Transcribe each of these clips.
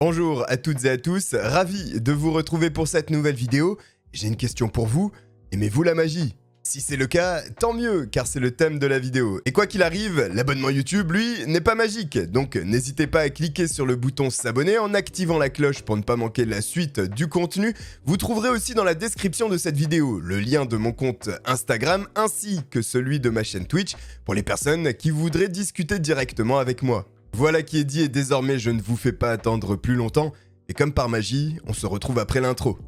Bonjour à toutes et à tous, ravi de vous retrouver pour cette nouvelle vidéo. J'ai une question pour vous, aimez-vous la magie? Si c'est le cas, tant mieux, car c'est le thème de la vidéo. Et quoi qu'il arrive, l'abonnement YouTube, lui, n'est pas magique. Donc n'hésitez pas à cliquer sur le bouton s'abonner en activant la cloche pour ne pas manquer la suite du contenu. Vous trouverez aussi dans la description de cette vidéo le lien de mon compte Instagram ainsi que celui de ma chaîne Twitch pour les personnes qui voudraient discuter directement avec moi. Voilà qui est dit et désormais je ne vous fais pas attendre plus longtemps. Et comme par magie, on se retrouve après l'intro.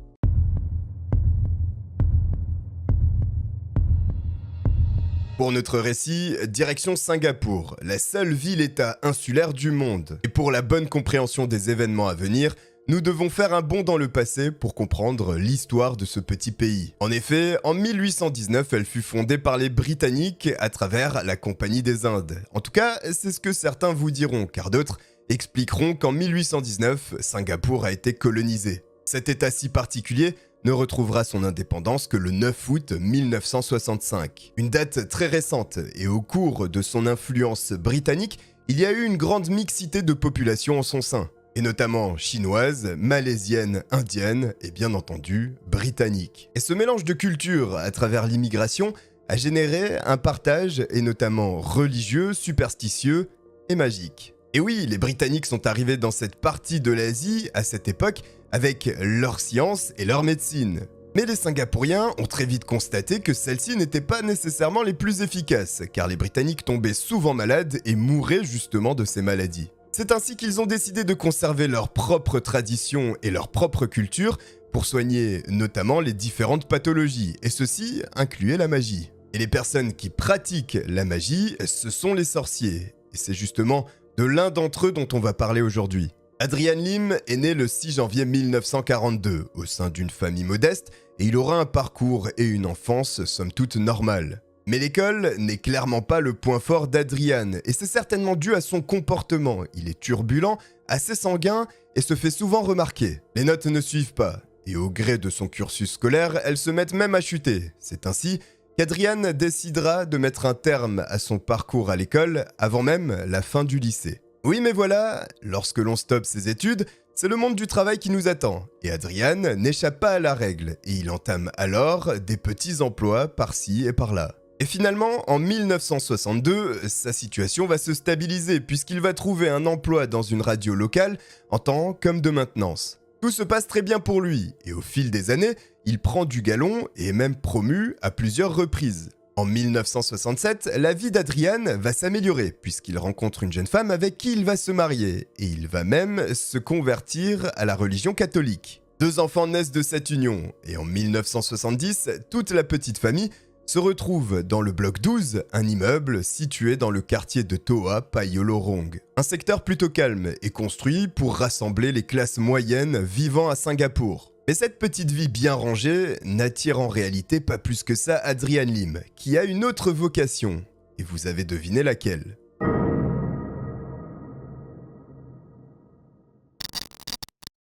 Pour notre récit, direction Singapour, la seule ville-état insulaire du monde. Et pour la bonne compréhension des événements à venir, nous devons faire un bond dans le passé pour comprendre l'histoire de ce petit pays. En effet, en 1819, elle fut fondée par les Britanniques à travers la Compagnie des Indes. En tout cas, c'est ce que certains vous diront, car d'autres expliqueront qu'en 1819, Singapour a été colonisé. Cet état si particulier ne retrouvera son indépendance que le 9 août 1965. Une date très récente, et au cours de son influence britannique, il y a eu une grande mixité de population en son sein, et notamment chinoise, malaisienne, indienne et bien entendu britannique. Et ce mélange de cultures à travers l'immigration a généré un partage, et notamment religieux, superstitieux et magique. Et oui, les Britanniques sont arrivés dans cette partie de l'Asie à cette époque avec leur science et leur médecine. Mais les Singapouriens ont très vite constaté que celles-ci n'étaient pas nécessairement les plus efficaces, car les Britanniques tombaient souvent malades et mouraient justement de ces maladies. C'est ainsi qu'ils ont décidé de conserver leurs propres traditions et leur propre culture pour soigner notamment les différentes pathologies, et ceci incluait la magie. Et les personnes qui pratiquent la magie, ce sont les sorciers. Et c'est justement de l'un d'entre eux dont on va parler aujourd'hui. Adrian Lim est né le 6 janvier 1942 au sein d'une famille modeste et il aura un parcours et une enfance somme toute normale. Mais l'école n'est clairement pas le point fort d'Adrian et c'est certainement dû à son comportement. Il est turbulent, assez sanguin et se fait souvent remarquer. Les notes ne suivent pas et au gré de son cursus scolaire, elles se mettent même à chuter. C'est ainsi qu'Adrian décidera de mettre un terme à son parcours à l'école avant même la fin du lycée. Oui mais voilà, lorsque l'on stoppe ses études, c'est le monde du travail qui nous attend. Et Adrian n'échappe pas à la règle et il entame alors des petits emplois par-ci et par-là. Et finalement, en 1962, sa situation va se stabiliser puisqu'il va trouver un emploi dans une radio locale en tant qu'homme de maintenance. Tout se passe très bien pour lui et au fil des années, il prend du galon et est même promu à plusieurs reprises. En 1967, la vie d'Adrian va s'améliorer puisqu'il rencontre une jeune femme avec qui il va se marier et il va même se convertir à la religion catholique. 2 enfants naissent de cette union et en 1970, toute la petite famille se retrouve dans le bloc 12, un immeuble situé dans le quartier de Toa Payollorong. Un secteur plutôt calme et construit pour rassembler les classes moyennes vivant à Singapour. Mais cette petite vie bien rangée n'attire en réalité pas plus que ça Adrian Lim, qui a une autre vocation. Et vous avez deviné laquelle.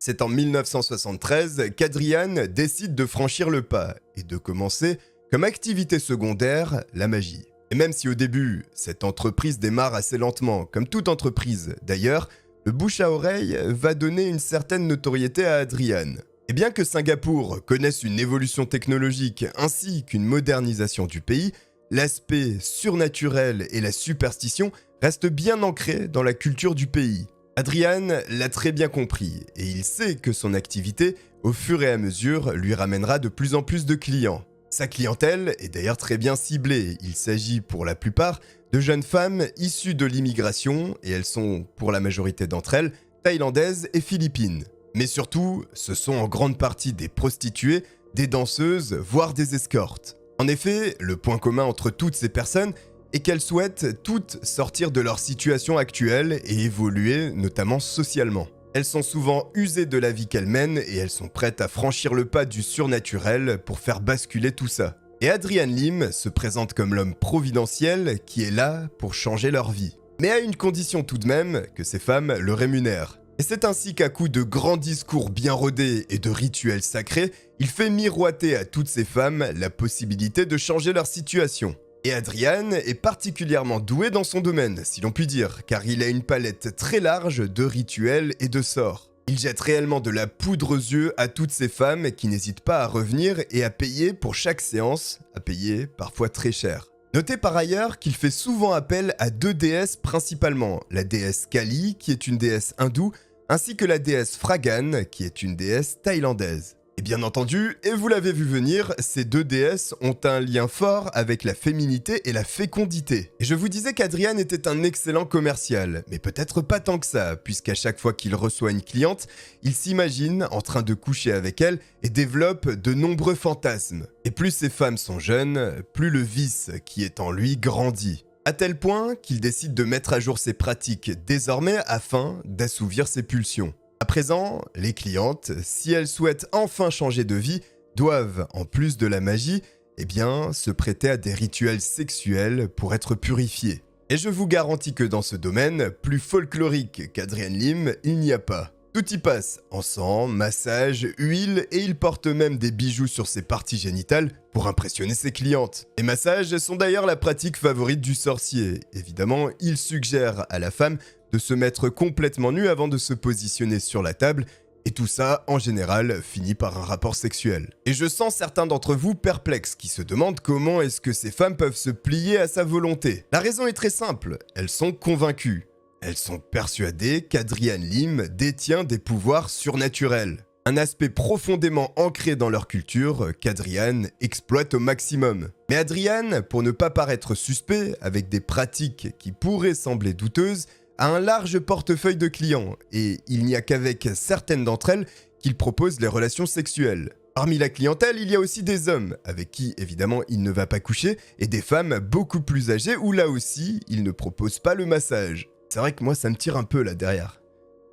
C'est en 1973 qu'Adrian décide de franchir le pas et de commencer, comme activité secondaire, la magie. Et même si au début, cette entreprise démarre assez lentement, comme toute entreprise d'ailleurs, le bouche à oreille va donner une certaine notoriété à Adrian. Et bien que Singapour connaisse une évolution technologique ainsi qu'une modernisation du pays, l'aspect surnaturel et la superstition restent bien ancrés dans la culture du pays. Adrian l'a très bien compris et il sait que son activité, au fur et à mesure, lui ramènera de plus en plus de clients. Sa clientèle est d'ailleurs très bien ciblée, il s'agit pour la plupart de jeunes femmes issues de l'immigration et elles sont, pour la majorité d'entre elles, thaïlandaises et philippines. Mais surtout, ce sont en grande partie des prostituées, des danseuses, voire des escortes. En effet, le point commun entre toutes ces personnes est qu'elles souhaitent toutes sortir de leur situation actuelle et évoluer, notamment socialement. Elles sont souvent usées de la vie qu'elles mènent et elles sont prêtes à franchir le pas du surnaturel pour faire basculer tout ça. Et Adrian Lim se présente comme l'homme providentiel qui est là pour changer leur vie. Mais à une condition tout de même que ces femmes le rémunèrent. Et c'est ainsi qu'à coup de grands discours bien rodés et de rituels sacrés, il fait miroiter à toutes ces femmes la possibilité de changer leur situation. Et Adrian est particulièrement doué dans son domaine, si l'on peut dire, car il a une palette très large de rituels et de sorts. Il jette réellement de la poudre aux yeux à toutes ces femmes qui n'hésitent pas à revenir et à payer pour chaque séance, à payer parfois très cher. Notez par ailleurs qu'il fait souvent appel à deux déesses principalement, la déesse Kali qui est une déesse hindoue, ainsi que la déesse Phragan qui est une déesse thaïlandaise. Et bien entendu, et vous l'avez vu venir, ces deux déesses ont un lien fort avec la féminité et la fécondité. Et je vous disais qu'Adrian était un excellent commercial, mais peut-être pas tant que ça, puisqu'à chaque fois qu'il reçoit une cliente, il s'imagine en train de coucher avec elle et développe de nombreux fantasmes. Et plus ces femmes sont jeunes, plus le vice qui est en lui grandit. À tel point qu'il décide de mettre à jour ses pratiques désormais afin d'assouvir ses pulsions. À présent, les clientes, si elles souhaitent enfin changer de vie, doivent, en plus de la magie, se prêter à des rituels sexuels pour être purifiées. Et je vous garantis que dans ce domaine, plus folklorique qu'Adrian Lim, il n'y a pas. Tout y passe, encens, massage, huile et il porte même des bijoux sur ses parties génitales pour impressionner ses clientes. Les massages sont d'ailleurs la pratique favorite du sorcier. Évidemment, il suggère à la femme de se mettre complètement nue avant de se positionner sur la table, et tout ça, en général, finit par un rapport sexuel. Et je sens certains d'entre vous perplexes qui se demandent comment est-ce que ces femmes peuvent se plier à sa volonté. La raison est très simple, elles sont convaincues. Elles sont persuadées qu'Adrian Lim détient des pouvoirs surnaturels. Un aspect profondément ancré dans leur culture qu'Adrian exploite au maximum. Mais Adrian, pour ne pas paraître suspect, avec des pratiques qui pourraient sembler douteuses, a un large portefeuille de clients et il n'y a qu'avec certaines d'entre elles qu'il propose les relations sexuelles. Parmi la clientèle, il y a aussi des hommes, avec qui évidemment il ne va pas coucher, et des femmes beaucoup plus âgées où là aussi il ne propose pas le massage. C'est vrai que moi ça me tire un peu là derrière.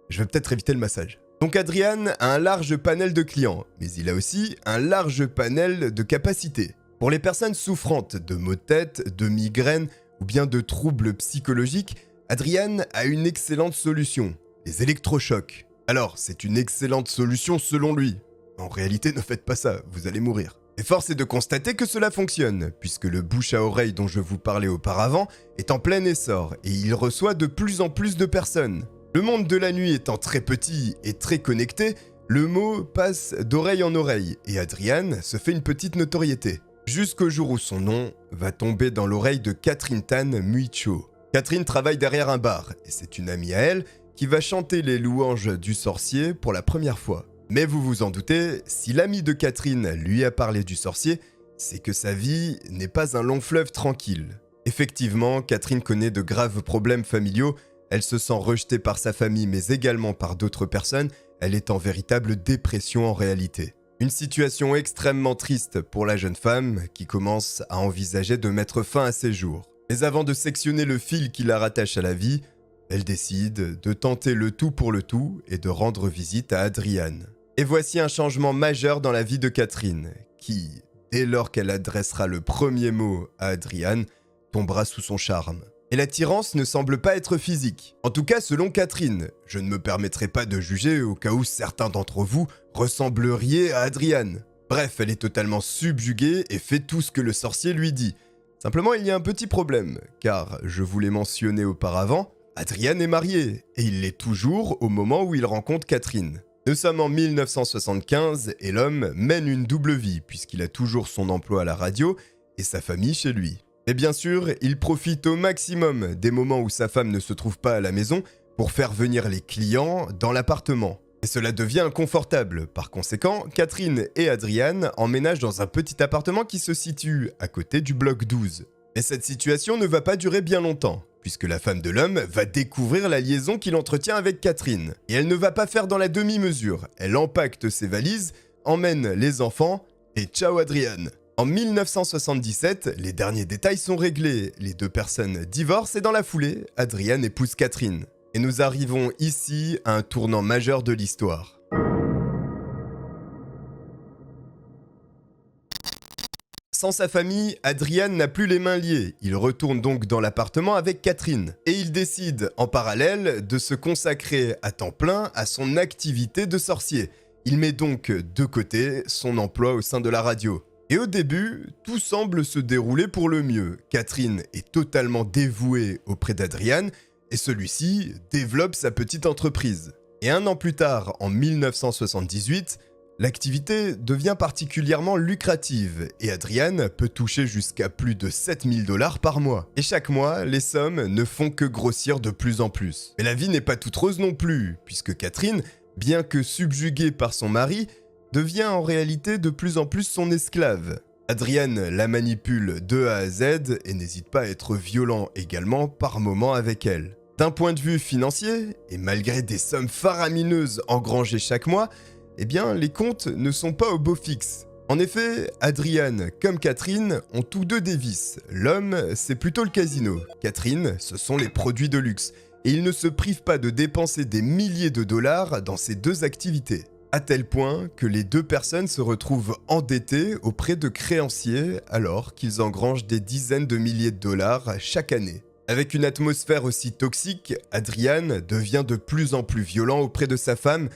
Je vais peut-être éviter le massage. Donc Adrian a un large panel de clients, mais il a aussi un large panel de capacités. Pour les personnes souffrantes de maux de tête, de migraines ou bien de troubles psychologiques, Adrian a une excellente solution, les électrochocs. Alors, c'est une excellente solution selon lui. En réalité, ne faites pas ça, vous allez mourir. Et force est de constater que cela fonctionne, puisque le bouche à oreille dont je vous parlais auparavant est en plein essor et il reçoit de plus en plus de personnes. Le monde de la nuit étant très petit et très connecté, le mot passe d'oreille en oreille et Adrian se fait une petite notoriété. Jusqu'au jour où son nom va tomber dans l'oreille de Catherine Tan Muicho. Catherine travaille derrière un bar et c'est une amie à elle qui va chanter les louanges du sorcier pour la première fois. Mais vous vous en doutez, si l'ami de Catherine lui a parlé du sorcier, c'est que sa vie n'est pas un long fleuve tranquille. Effectivement, Catherine connaît de graves problèmes familiaux, elle se sent rejetée par sa famille mais également par d'autres personnes, elle est en véritable dépression en réalité. Une situation extrêmement triste pour la jeune femme qui commence à envisager de mettre fin à ses jours. Mais avant de sectionner le fil qui la rattache à la vie, elle décide de tenter le tout pour le tout et de rendre visite à Adrian. Et voici un changement majeur dans la vie de Catherine, qui, dès lors qu'elle adressera le premier mot à Adrian, tombera sous son charme. Et l'attirance ne semble pas être physique. En tout cas, selon Catherine, je ne me permettrai pas de juger au cas où certains d'entre vous ressembleriez à Adrian. Bref, elle est totalement subjuguée et fait tout ce que le sorcier lui dit. Simplement, il y a un petit problème, car, je vous l'ai mentionné auparavant, Adrian est marié, et il l'est toujours au moment où il rencontre Catherine. Nous sommes en 1975 et l'homme mène une double vie, puisqu'il a toujours son emploi à la radio et sa famille chez lui. Et bien sûr, il profite au maximum des moments où sa femme ne se trouve pas à la maison pour faire venir les clients dans l'appartement. Et cela devient inconfortable. Par conséquent, Catherine et Adrian emménagent dans un petit appartement qui se situe à côté du bloc 12. Mais cette situation ne va pas durer bien longtemps, puisque la femme de l'homme va découvrir la liaison qu'il entretient avec Catherine. Et elle ne va pas faire dans la demi-mesure. Elle empaquete ses valises, emmène les enfants et ciao Adrian. En 1977, les derniers détails sont réglés. Les deux personnes divorcent et dans la foulée, Adrian épouse Catherine. Et nous arrivons ici à un tournant majeur de l'histoire. Sans sa famille, Adrian n'a plus les mains liées. Il retourne donc dans l'appartement avec Catherine. Et il décide, en parallèle, de se consacrer à temps plein à son activité de sorcier. Il met donc de côté son emploi au sein de la radio. Et au début, tout semble se dérouler pour le mieux. Catherine est totalement dévouée auprès d'Adrian, et celui-ci développe sa petite entreprise. Et un an plus tard, en 1978, l'activité devient particulièrement lucrative et Adrian peut toucher jusqu'à plus de 7000 $ par mois. Et chaque mois, les sommes ne font que grossir de plus en plus. Mais la vie n'est pas toute rose non plus, puisque Catherine, bien que subjuguée par son mari, devient en réalité de plus en plus son esclave. Adrian la manipule de A à Z et n'hésite pas à être violent également par moments avec elle. D'un point de vue financier, et malgré des sommes faramineuses engrangées chaque mois, eh bien, les comptes ne sont pas au beau fixe. En effet, Adrian comme Catherine ont tous deux des vices. L'homme, c'est plutôt le casino. Catherine, ce sont les produits de luxe. Et il ne se prive pas de dépenser des milliers de dollars dans ces deux activités. À tel point que les deux personnes se retrouvent endettées auprès de créanciers alors qu'ils engrangent des dizaines de milliers de dollars chaque année. Avec une atmosphère aussi toxique, Adrian devient de plus en plus violent auprès de sa femme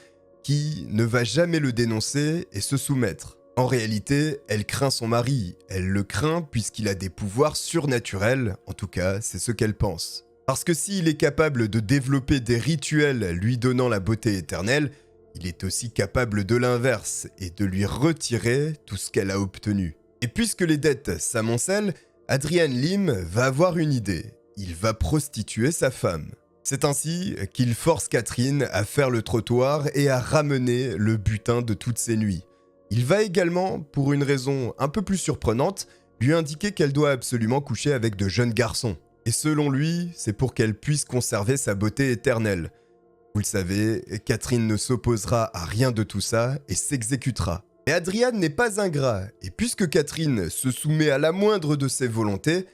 qui ne va jamais le dénoncer et se soumettre. En réalité, elle craint son mari. Elle le craint puisqu'il a des pouvoirs surnaturels, en tout cas, c'est ce qu'elle pense. Parce que s'il est capable de développer des rituels lui donnant la beauté éternelle, il est aussi capable de l'inverse et de lui retirer tout ce qu'elle a obtenu. Et puisque les dettes s'amoncellent, Adrian Lim va avoir une idée. Il va prostituer sa femme. C'est ainsi qu'il force Catherine à faire le trottoir et à ramener le butin de toutes ses nuits. Il va également, pour une raison un peu plus surprenante, lui indiquer qu'elle doit absolument coucher avec de jeunes garçons. Et selon lui, c'est pour qu'elle puisse conserver sa beauté éternelle. Vous le savez, Catherine ne s'opposera à rien de tout ça et s'exécutera. Mais Adrian n'est pas ingrat, et puisque Catherine se soumet à la moindre de ses volontés,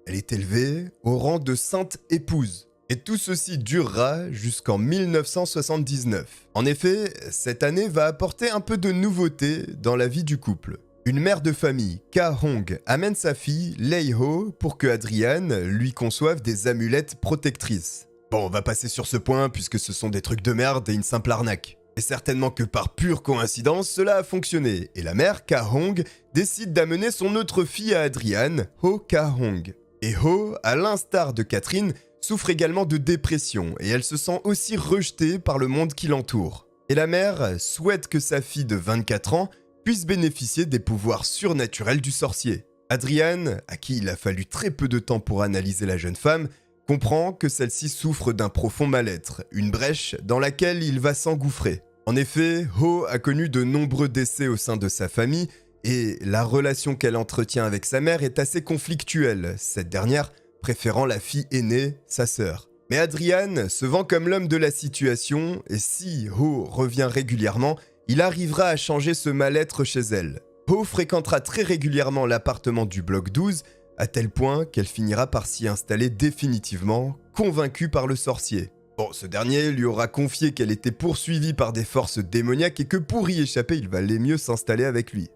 elle est élevée au rang de sainte épouse. Et tout ceci durera jusqu'en 1979. En effet, cette année va apporter un peu de nouveauté dans la vie du couple. Une mère de famille, Ka Hong, amène sa fille, Lei Ho, pour que Adrian lui conçoive des amulettes protectrices. Bon, on va passer sur ce point puisque ce sont des trucs de merde et une simple arnaque. Et certainement que par pure coïncidence, cela a fonctionné. Et la mère, Ka Hong, décide d'amener son autre fille à Adrian, Ho Ka Hong. Et Ho, à l'instar de Catherine, souffre également de dépression et elle se sent aussi rejetée par le monde qui l'entoure. Et la mère souhaite que sa fille de 24 ans puisse bénéficier des pouvoirs surnaturels du sorcier. Adrian, à qui il a fallu très peu de temps pour analyser la jeune femme, comprend que celle-ci souffre d'un profond mal-être, une brèche dans laquelle il va s'engouffrer. En effet, Ho a connu de nombreux décès au sein de sa famille et la relation qu'elle entretient avec sa mère est assez conflictuelle, cette dernière préférant la fille aînée, sa sœur. Mais Adrian se vend comme l'homme de la situation et si Ho revient régulièrement, il arrivera à changer ce mal-être chez elle. Ho fréquentera très régulièrement l'appartement du bloc 12, à tel point qu'elle finira par s'y installer définitivement, convaincue par le sorcier. Bon, ce dernier lui aura confié qu'elle était poursuivie par des forces démoniaques et que pour y échapper, il valait mieux s'installer avec lui.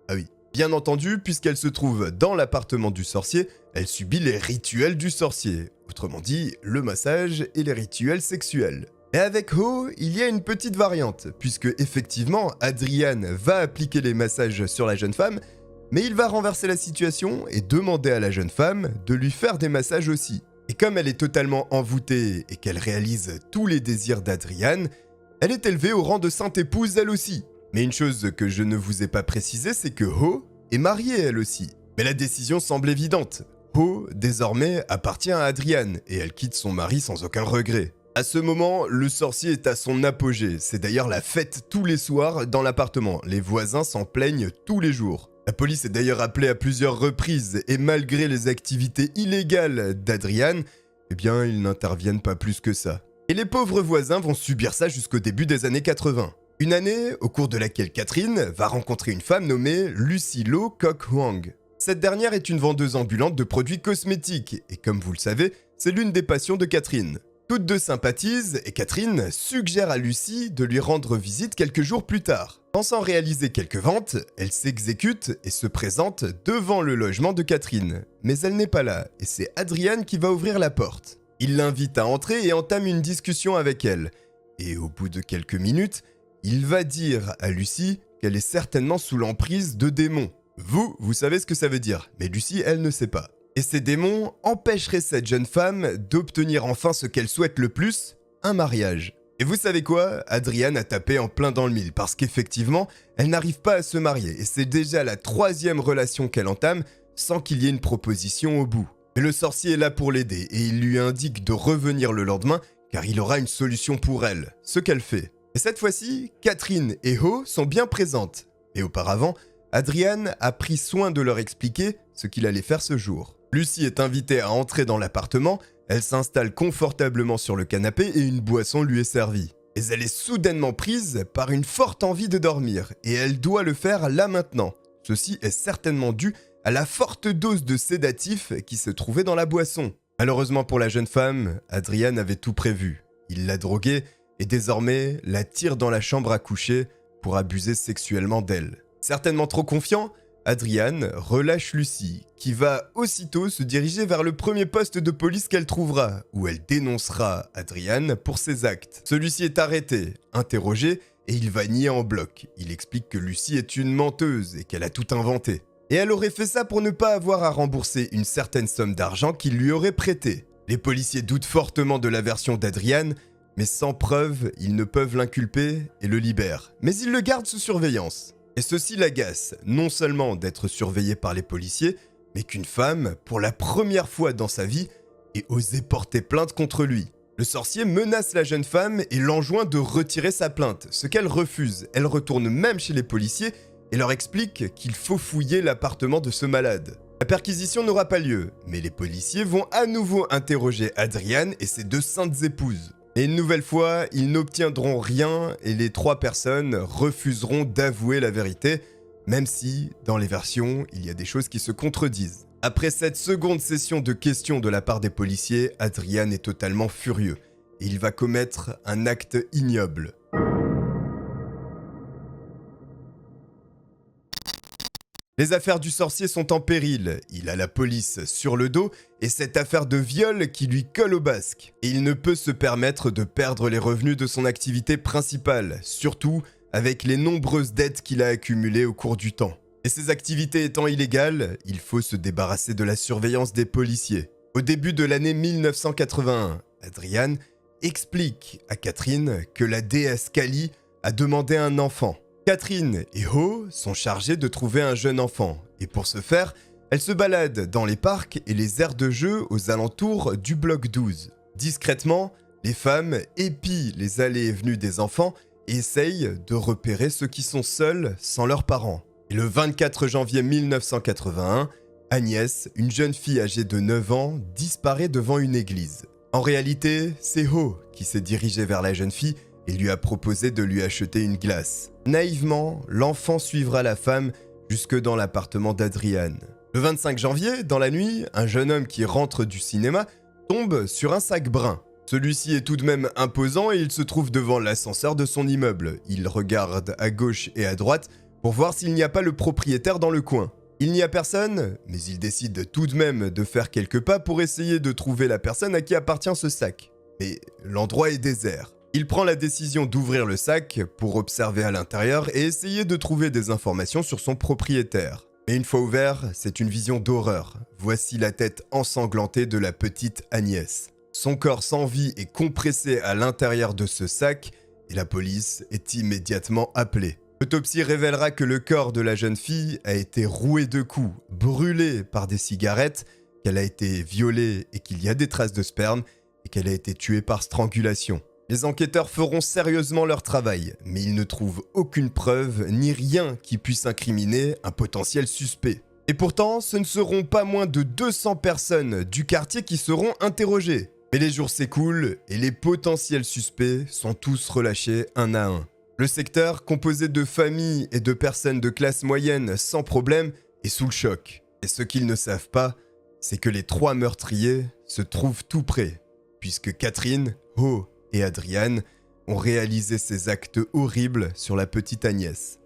Ah oui. Bien entendu, puisqu'elle se trouve dans l'appartement du sorcier, elle subit les rituels du sorcier. Autrement dit, le massage et les rituels sexuels. Et avec Ho, il y a une petite variante, puisque effectivement, Adrian va appliquer les massages sur la jeune femme, mais il va renverser la situation et demander à la jeune femme de lui faire des massages aussi. Et comme elle est totalement envoûtée et qu'elle réalise tous les désirs d'Adrian, elle est élevée au rang de sainte épouse elle aussi. Mais une chose que je ne vous ai pas précisée, c'est que Ho est mariée elle aussi. Mais la décision semble évidente. Ho, désormais, appartient à Adrian et elle quitte son mari sans aucun regret. À ce moment, le sorcier est à son apogée. C'est d'ailleurs la fête tous les soirs dans l'appartement. Les voisins s'en plaignent tous les jours. La police est d'ailleurs appelée à plusieurs reprises et malgré les activités illégales d'Adrian, eh bien, ils n'interviennent pas plus que ça. Et les pauvres voisins vont subir ça jusqu'au début des années 80. Une année au cours de laquelle Catherine va rencontrer une femme nommée Lucy Lo Kok Hwang. Cette dernière est une vendeuse ambulante de produits cosmétiques et comme vous le savez, c'est l'une des passions de Catherine. Toutes deux sympathisent et Catherine suggère à Lucy de lui rendre visite quelques jours plus tard. Pensant réaliser quelques ventes, elle s'exécute et se présente devant le logement de Catherine. Mais elle n'est pas là et c'est Adrian qui va ouvrir la porte. Il l'invite à entrer et entame une discussion avec elle. Et au bout de quelques minutes, il va dire à Lucy qu'elle est certainement sous l'emprise de démons. Vous savez ce que ça veut dire, mais Lucy, elle ne sait pas. Et ces démons empêcheraient cette jeune femme d'obtenir enfin ce qu'elle souhaite le plus, un mariage. Et vous savez quoi? Adriane a tapé en plein dans le mille parce qu'effectivement, elle n'arrive pas à se marier et c'est déjà la 3e relation qu'elle entame sans qu'il y ait une proposition au bout. Mais le sorcier est là pour l'aider et il lui indique de revenir le lendemain car il aura une solution pour elle, ce qu'elle fait. Et cette fois-ci, Catherine et Ho sont bien présentes. Mais auparavant, Adriane a pris soin de leur expliquer ce qu'il allait faire ce jour. Lucie est invitée à entrer dans l'appartement, elle s'installe confortablement sur le canapé et une boisson lui est servie. Et elle est soudainement prise par une forte envie de dormir et elle doit le faire là maintenant. Ceci est certainement dû à la forte dose de sédatif qui se trouvait dans la boisson. Malheureusement pour la jeune femme, Adriane avait tout prévu. Il l'a droguée et désormais la tire dans la chambre à coucher pour abuser sexuellement d'elle. Certainement trop confiant, Adriane relâche Lucie, qui va aussitôt se diriger vers le premier poste de police qu'elle trouvera, où elle dénoncera Adriane pour ses actes. Celui-ci est arrêté, interrogé, et il va nier en bloc. Il explique que Lucie est une menteuse et qu'elle a tout inventé. Et elle aurait fait ça pour ne pas avoir à rembourser une certaine somme d'argent qu'il lui aurait prêtée. Les policiers doutent fortement de la version d'Adriane, mais sans preuve, ils ne peuvent l'inculper et le libèrent. Mais ils le gardent sous surveillance. Et ceci l'agace, non seulement d'être surveillé par les policiers, mais qu'une femme, pour la première fois dans sa vie, ait osé porter plainte contre lui. Le sorcier menace la jeune femme et l'enjoint de retirer sa plainte, ce qu'elle refuse. Elle retourne même chez les policiers et leur explique qu'il faut fouiller l'appartement de ce malade. La perquisition n'aura pas lieu, mais les policiers vont à nouveau interroger Adriane et ses 2 saintes épouses. Et une nouvelle fois, ils n'obtiendront rien et les 3 personnes refuseront d'avouer la vérité, même si, dans les versions, il y a des choses qui se contredisent. Après cette seconde session de questions de la part des policiers, Adriane est totalement furieux et il va commettre un acte ignoble. Les affaires du sorcier sont en péril, il a la police sur le dos et cette affaire de viol qui lui colle au basque. Et il ne peut se permettre de perdre les revenus de son activité principale, surtout avec les nombreuses dettes qu'il a accumulées au cours du temps. Et ses activités étant illégales, il faut se débarrasser de la surveillance des policiers. Au début de l'année 1981, Adriane explique à Catherine que la déesse Kali a demandé un enfant. Catherine et Ho sont chargées de trouver un jeune enfant, et pour ce faire, elles se baladent dans les parcs et les aires de jeu aux alentours du bloc 12. Discrètement, les femmes épient les allées et venues des enfants et essayent de repérer ceux qui sont seuls sans leurs parents. Et le 24 janvier 1981, Agnès, une jeune fille âgée de 9 ans, disparaît devant une église. En réalité, c'est Ho qui s'est dirigé vers la jeune fille et lui a proposé de lui acheter une glace. Naïvement, l'enfant suivra la femme jusque dans l'appartement d'Adriane. Le 25 janvier, dans la nuit, un jeune homme qui rentre du cinéma tombe sur un sac brun. Celui-ci est tout de même imposant et il se trouve devant l'ascenseur de son immeuble. Il regarde à gauche et à droite pour voir s'il n'y a pas le propriétaire dans le coin. Il n'y a personne, mais il décide tout de même de faire quelques pas pour essayer de trouver la personne à qui appartient ce sac. Mais l'endroit est désert. Il prend la décision d'ouvrir le sac pour observer à l'intérieur et essayer de trouver des informations sur son propriétaire. Mais une fois ouvert, c'est une vision d'horreur. Voici la tête ensanglantée de la petite Agnès. Son corps sans vie est compressé à l'intérieur de ce sac et la police est immédiatement appelée. L'autopsie révélera que le corps de la jeune fille a été roué de coups, brûlé par des cigarettes, qu'elle a été violée et qu'il y a des traces de sperme et qu'elle a été tuée par strangulation. Les enquêteurs feront sérieusement leur travail, mais ils ne trouvent aucune preuve ni rien qui puisse incriminer un potentiel suspect. Et pourtant, ce ne seront pas moins de 200 personnes du quartier qui seront interrogées. Mais les jours s'écoulent et les potentiels suspects sont tous relâchés un à un. Le secteur, composé de familles et de personnes de classe moyenne sans problème, est sous le choc. Et ce qu'ils ne savent pas, c'est que les 3 meurtriers se trouvent tout près, puisque Catherine, Ho et Adriane ont réalisé ces actes horribles sur la petite Agnès.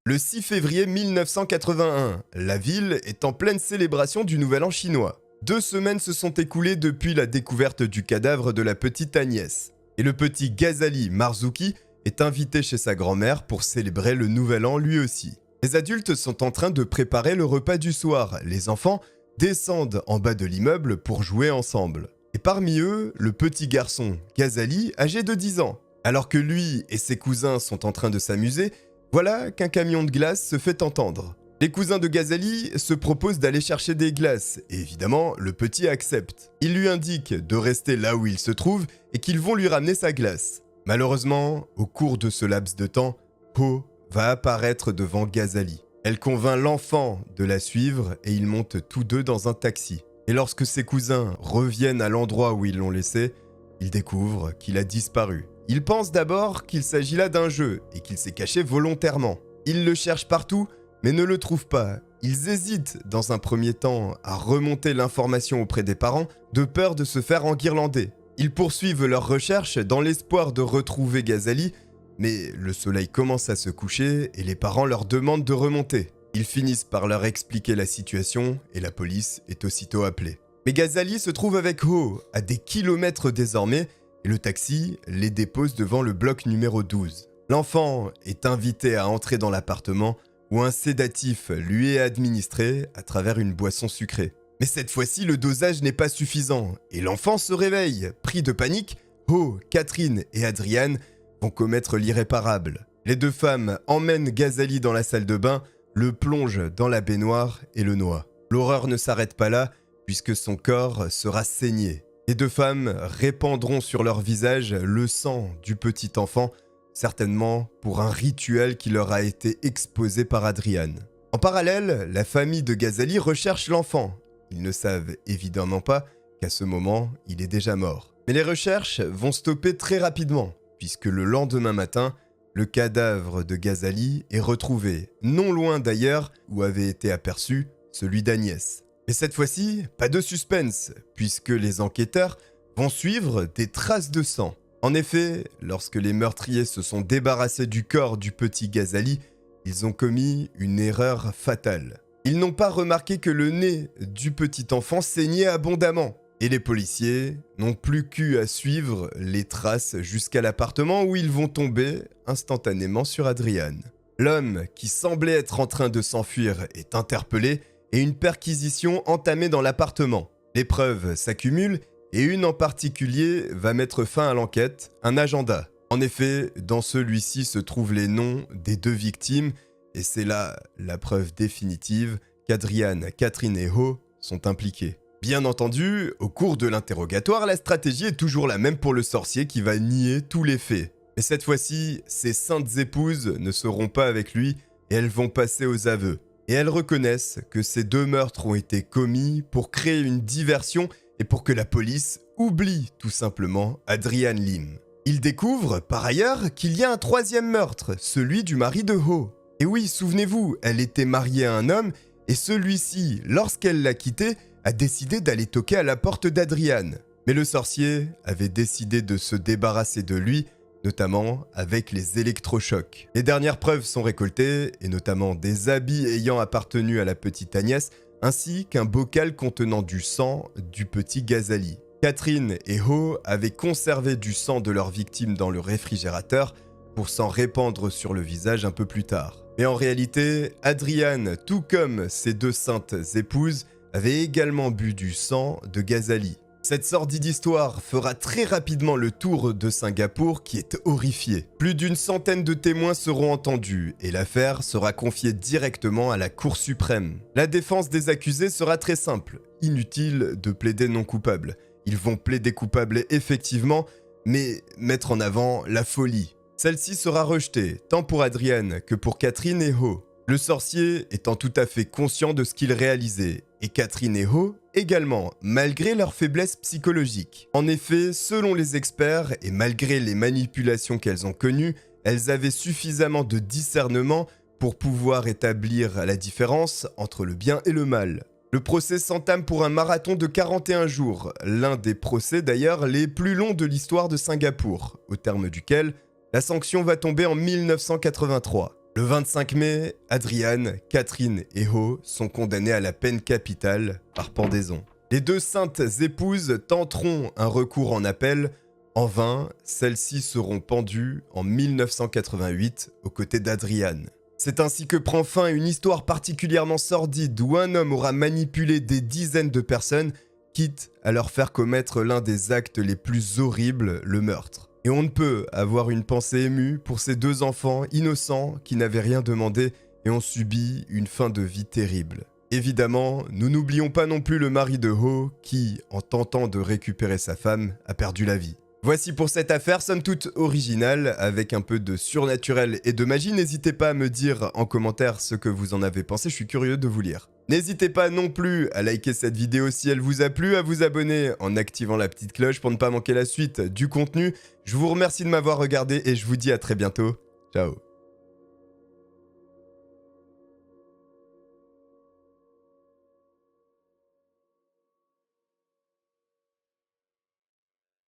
Le 6 février 1981, la ville est en pleine célébration du Nouvel An chinois. 2 semaines se sont écoulées depuis la découverte du cadavre de la petite Agnès. Et le petit Ghazali Marzuki est invité chez sa grand-mère pour célébrer le Nouvel An lui aussi. Les adultes sont en train de préparer le repas du soir. Les enfants descendent en bas de l'immeuble pour jouer ensemble. Et parmi eux, le petit garçon, Ghazali, âgé de 10 ans. Alors que lui et ses cousins sont en train de s'amuser, voilà qu'un camion de glace se fait entendre. Les cousins de Ghazali se proposent d'aller chercher des glaces, et évidemment, le petit accepte. Il lui indique de rester là où il se trouve et qu'ils vont lui ramener sa glace. Malheureusement, au cours de ce laps de temps, Ho va apparaître devant Ghazali. Elle convainc l'enfant de la suivre et ils montent tous deux dans un taxi. Et lorsque ses cousins reviennent à l'endroit où ils l'ont laissé, ils découvrent qu'il a disparu. Ils pensent d'abord qu'il s'agit là d'un jeu et qu'il s'est caché volontairement. Ils le cherchent partout, mais ne le trouvent pas. Ils hésitent dans un premier temps à remonter l'information auprès des parents, de peur de se faire enguirlander. Ils poursuivent leurs recherches dans l'espoir de retrouver Ghazali, mais le soleil commence à se coucher et les parents leur demandent de remonter. Ils finissent par leur expliquer la situation et la police est aussitôt appelée. Mais Ghazali se trouve avec Ho, à des kilomètres désormais, et le taxi les dépose devant le bloc numéro 12. L'enfant est invité à entrer dans l'appartement où un sédatif lui est administré à travers une boisson sucrée. Mais cette fois-ci, le dosage n'est pas suffisant et l'enfant se réveille. Pris de panique, Ho, Catherine et Adriane vont commettre l'irréparable. Les deux femmes emmènent Ghazali dans la salle de bain, le plongent dans la baignoire et le noient. L'horreur ne s'arrête pas là, puisque son corps sera saigné. Les deux femmes répandront sur leur visage le sang du petit enfant, certainement pour un rituel qui leur a été exposé par Adriane. En parallèle, la famille de Ghazali recherche l'enfant. Ils ne savent évidemment pas qu'à ce moment, il est déjà mort. Mais les recherches vont stopper très rapidement, puisque le lendemain matin, le cadavre de Ghazali est retrouvé, non loin d'ailleurs où avait été aperçu celui d'Agnès. Et cette fois-ci, pas de suspense, puisque les enquêteurs vont suivre des traces de sang. En effet, lorsque les meurtriers se sont débarrassés du corps du petit Ghazali, ils ont commis une erreur fatale. Ils n'ont pas remarqué que le nez du petit enfant saignait abondamment. Et les policiers n'ont plus qu'à suivre les traces jusqu'à l'appartement où ils vont tomber instantanément sur Adriane. L'homme, qui semblait être en train de s'enfuir, est interpellé et une perquisition entamée dans l'appartement. Les preuves s'accumulent et une en particulier va mettre fin à l'enquête, un agenda. En effet, dans celui-ci se trouvent les noms des deux victimes et c'est là la preuve définitive qu'Adriane, Catherine et Ho sont impliqués. Bien entendu, au cours de l'interrogatoire, la stratégie est toujours la même pour le sorcier qui va nier tous les faits. Mais cette fois-ci, ses saintes épouses ne seront pas avec lui et elles vont passer aux aveux. Et elles reconnaissent que ces deux meurtres ont été commis pour créer une diversion et pour que la police oublie tout simplement Adriane Lim. Ils découvrent par ailleurs qu'il y a un troisième meurtre, celui du mari de Ho. Et oui, souvenez-vous, elle était mariée à un homme et celui-ci, lorsqu'elle l'a quitté, a décidé d'aller toquer à la porte d'Adriane. Mais le sorcier avait décidé de se débarrasser de lui, notamment avec les électrochocs. Les dernières preuves sont récoltées, et notamment des habits ayant appartenu à la petite Agnès, ainsi qu'un bocal contenant du sang du petit Ghazali. Catherine et Ho avaient conservé du sang de leur victime dans le réfrigérateur pour s'en répandre sur le visage un peu plus tard. Mais en réalité, Adriane, tout comme ses deux saintes épouses, avait également bu du sang de Ghazali. Cette sordide histoire fera très rapidement le tour de Singapour qui est horrifié. Plus d'une centaine de témoins seront entendus et l'affaire sera confiée directement à la Cour suprême. La défense des accusés sera très simple. Inutile de plaider non coupable. Ils vont plaider coupable effectivement, mais mettre en avant la folie. Celle-ci sera rejetée, tant pour Adriane que pour Catherine et Ho. Le sorcier étant tout à fait conscient de ce qu'il réalisait, et Catherine et Ho également, malgré leur faiblesse psychologique. En effet, selon les experts, et malgré les manipulations qu'elles ont connues, elles avaient suffisamment de discernement pour pouvoir établir la différence entre le bien et le mal. Le procès s'entame pour un marathon de 41 jours, l'un des procès d'ailleurs les plus longs de l'histoire de Singapour, au terme duquel la sanction va tomber en 1983. Le 25 mai, Adriane, Catherine et Ho sont condamnés à la peine capitale par pendaison. Les deux saintes épouses tenteront un recours en appel. En vain, celles-ci seront pendues en 1988 aux côtés d'Adriane. C'est ainsi que prend fin une histoire particulièrement sordide où un homme aura manipulé des dizaines de personnes, quitte à leur faire commettre l'un des actes les plus horribles, le meurtre. Et on ne peut avoir une pensée émue pour ces deux enfants innocents qui n'avaient rien demandé et ont subi une fin de vie terrible. Évidemment, nous n'oublions pas non plus le mari de Ho qui, en tentant de récupérer sa femme, a perdu la vie. Voici pour cette affaire, somme toute originale, avec un peu de surnaturel et de magie. N'hésitez pas à me dire en commentaire ce que vous en avez pensé, je suis curieux de vous lire. N'hésitez pas non plus à liker cette vidéo si elle vous a plu, à vous abonner en activant la petite cloche pour ne pas manquer la suite du contenu. Je vous remercie de m'avoir regardé et je vous dis à très bientôt. Ciao.